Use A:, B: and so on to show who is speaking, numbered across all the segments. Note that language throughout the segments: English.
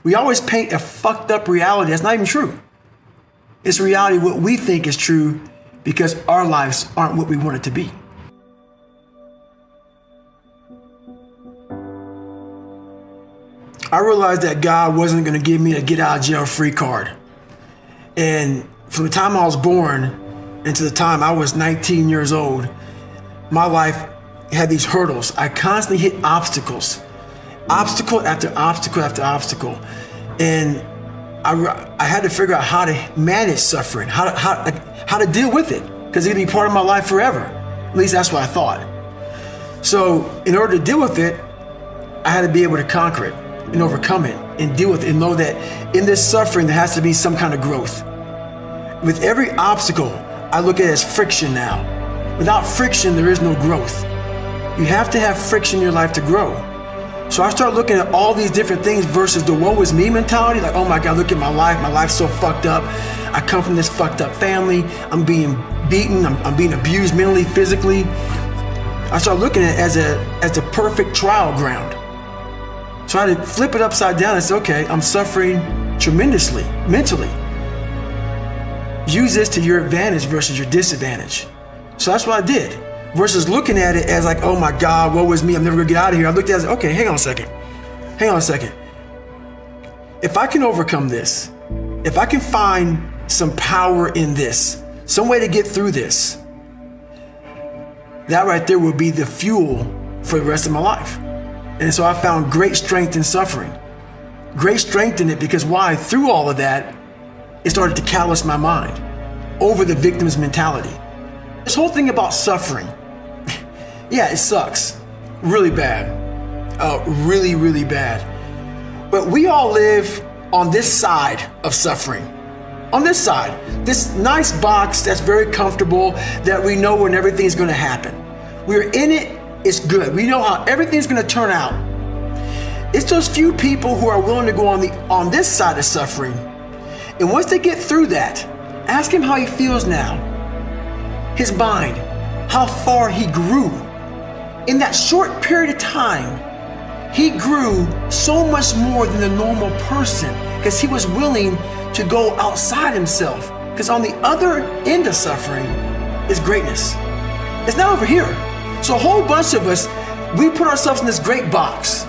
A: We always paint a fucked up reality that's not even true. It's reality what we think is true because our lives aren't what we want it to be. I realized that God wasn't going to give me a get out of jail free card. And from the time I was born into the time I was 19 years old, my life had these hurdles. I constantly hit obstacles, obstacle after obstacle after obstacle. And I had to figure out how to manage suffering, how to deal with it, because it'd be part of my life forever. At least that's what I thought. So in order to deal with it, I had to be able to conquer it and overcome it and deal with it and know that in this suffering, there has to be some kind of growth. With every obstacle, I look at it as friction now. Without friction, there is no growth. You have to have friction in your life to grow. So I start looking at all these different things versus the woe is me mentality. Like, oh my God, look at my life. My life's so fucked up. I come from this fucked up family. I'm being beaten. I'm being abused mentally, physically. I start looking at it as a perfect trial ground. So I had to flip it upside down and say, okay, I'm suffering tremendously, mentally. Use this to your advantage versus your disadvantage. So that's what I did. Versus looking at it as like, oh my God, woe is me, I'm never gonna get out of here. I looked at it as, okay, hang on a second. If I can overcome this, if I can find some power in this, some way to get through this, that right there will be the fuel for the rest of my life. And so I found great strength in suffering. Great strength in it because why? Through all of that, it started to callous my mind over the victim's mentality. This whole thing about suffering, yeah, it sucks. Really bad. Really, really bad. But we all live on this side of suffering. On this side, this nice box that's very comfortable, that we know when everything's gonna happen. We're in it, it's good. We know how everything's gonna turn out. It's those few people who are willing to go on this side of suffering. And once they get through that, ask him how he feels now. His mind, how far he grew. In that short period of time, he grew so much more than the normal person because he was willing to go outside himself. Because on the other end of suffering is greatness. It's not over here. So a whole bunch of us, we put ourselves in this great box.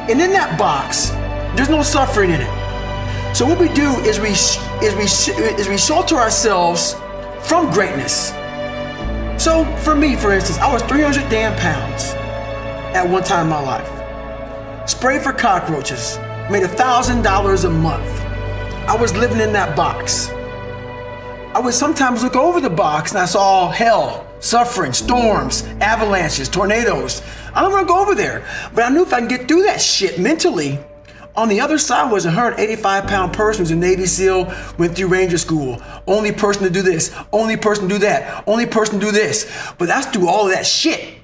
A: And in that box, there's no suffering in it. So what we do is we shelter ourselves from greatness. So for me, for instance, I was 300 damn pounds at one time in my life. Sprayed for cockroaches, made $1,000 a month. I was living in that box. I would sometimes look over the box and I saw hell, suffering, storms, avalanches, tornadoes. I don't want to go over there, but I knew if I can get through that shit mentally. On the other side was a 185-pound person who's a Navy SEAL, went through Ranger School. Only person to do this, only person to do that, only person to do this. But that's through all of that shit.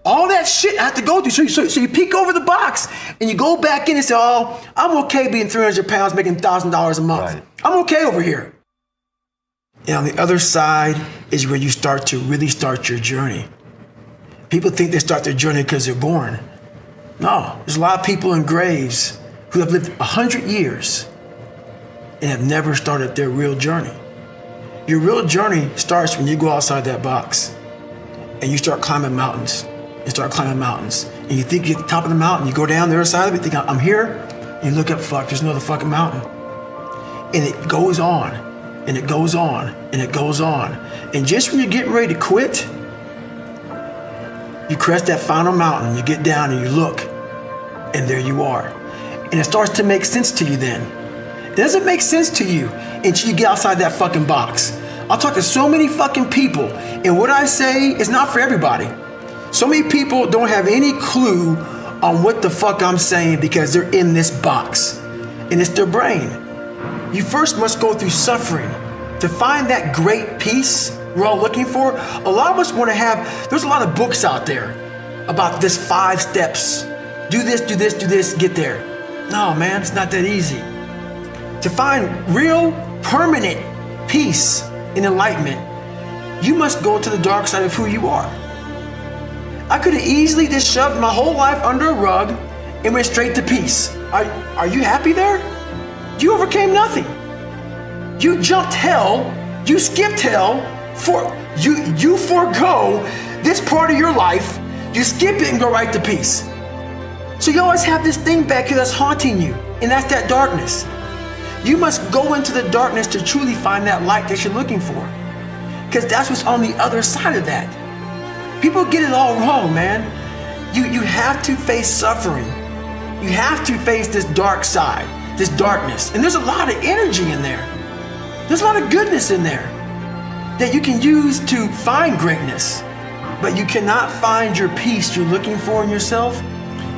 A: All that shit I have to go through. So you peek over the box and you go back in and say, oh, I'm okay being 300 pounds, making $1,000 a month. Right. I'm okay over here. And on the other side is where you start to really start your journey. People think they start their journey because they're born. No, there's a lot of people in graves who have lived 100 years and have never started their real journey. Your real journey starts when you go outside that box and you start climbing mountains. You start climbing mountains. And you think you're at the top of the mountain, you go down the other side of it, think, I'm here, and you look up, fuck, there's another fucking mountain. And it goes on, and it goes on, and it goes on. And just when you're getting ready to quit, you crest that final mountain, you get down and you look, and there you are. And it starts to make sense to you then. It doesn't make sense to you until you get outside that fucking box. I'll talk to so many fucking people, and what I say is not for everybody. So many people don't have any clue on what the fuck I'm saying because they're in this box, and it's their brain. You first must go through suffering to find that great peace we're all looking for. A lot of us want to have, there's a lot of books out there about this 5 steps. Do this, do this, do this, get there. No, man, it's not that easy. To find real, permanent peace and enlightenment, you must go to the dark side of who you are. I could have easily just shoved my whole life under a rug and went straight to peace. Are you happy there? You overcame nothing. You jumped hell, you skipped hell, you forego this part of your life, you skip it and go right to peace. So you always have this thing back here that's haunting you, and that's that darkness. You must go into the darkness to truly find that light that you're looking for, because that's what's on the other side of that. People get it all wrong, man. You have to face suffering. You have to face this dark side, this darkness. And there's a lot of energy in there. There's a lot of goodness in there that you can use to find greatness. But you cannot find your peace you're looking for in yourself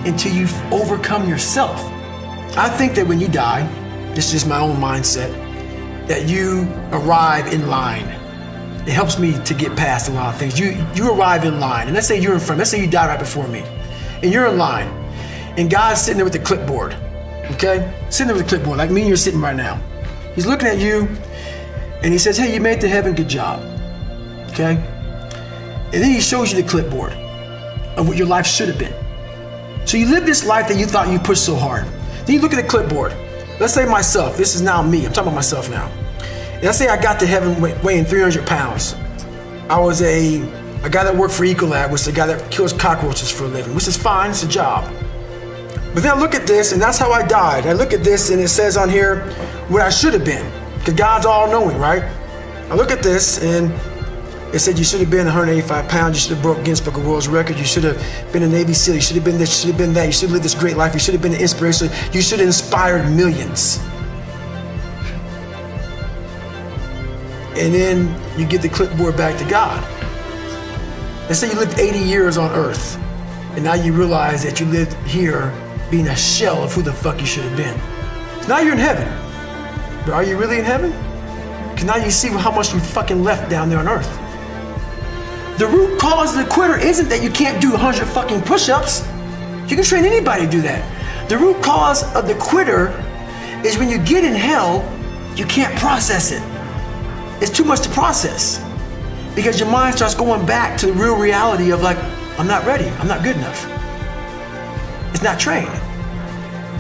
A: until you overcome yourself. I think that when you die, this is just my own mindset, that you arrive in line. It helps me to get past a lot of things. You arrive in line, and let's say you're in front, let's say you died right before me, and you're in line, and God's sitting there with the clipboard, okay? Sitting there with the clipboard, like me and you're sitting right now. He's looking at you, and he says, hey, you made it to heaven, good job, okay? And then he shows you the clipboard of what your life should have been. So you live this life that you thought you pushed so hard. Then you look at the clipboard. Let's say myself, this is now me, I'm talking about myself now. And let's say I got to heaven weighing 300 pounds. I was a guy that worked for Ecolab, which is a guy that kills cockroaches for a living, which is fine, it's a job. But then I look at this, and that's how I died. I look at this, and it says on here what I should have been, because God's all-knowing, right? I look at this, and it said you should have been 185 pounds, you should have broke Guinness Book of World Records, you should have been a Navy SEAL, you should have been this, you should have been that, you should have lived this great life, you should have been an inspiration, you should have inspired millions. And then you give the clipboard back to God. Let's say you lived 80 years on earth, and now you realize that you lived here being a shell of who the fuck you should have been. So now you're in heaven. But are you really in heaven? Because now you see how much you fucking left down there on earth. The root cause of the quitter isn't that you can't do 100 fucking push-ups. You can train anybody to do that. The root cause of the quitter is when you get in hell, you can't process it. It's too much to process, because your mind starts going back to the real reality of like, I'm not ready, I'm not good enough. It's not trained.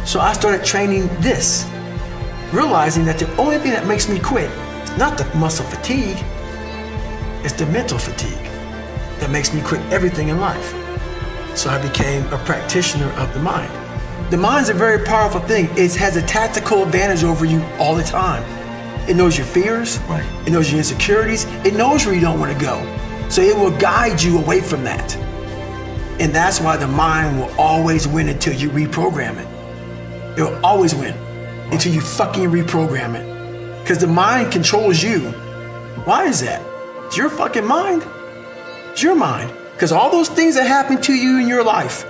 A: So I started training this, realizing that the only thing that makes me quit is not the muscle fatigue, it's the mental fatigue that makes me quit everything in life. So I became a practitioner of the mind. The mind's a very powerful thing. It has a tactical advantage over you all the time. It knows your fears, right. It knows your insecurities, it knows where you don't want to go. So it will guide you away from that. And that's why the mind will always win until you reprogram it. It will always win until you fucking reprogram it. Because the mind controls you. Why is that? It's your fucking mind. It's your mind. Because all those things that happen to you in your life,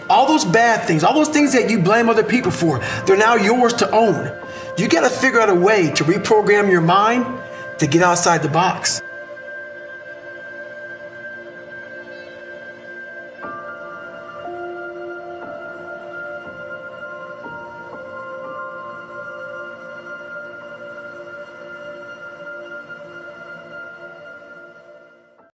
A: all those bad things, all those things that you blame other people for, they're now yours to own. You got to figure out a way to reprogram your mind to get outside the box.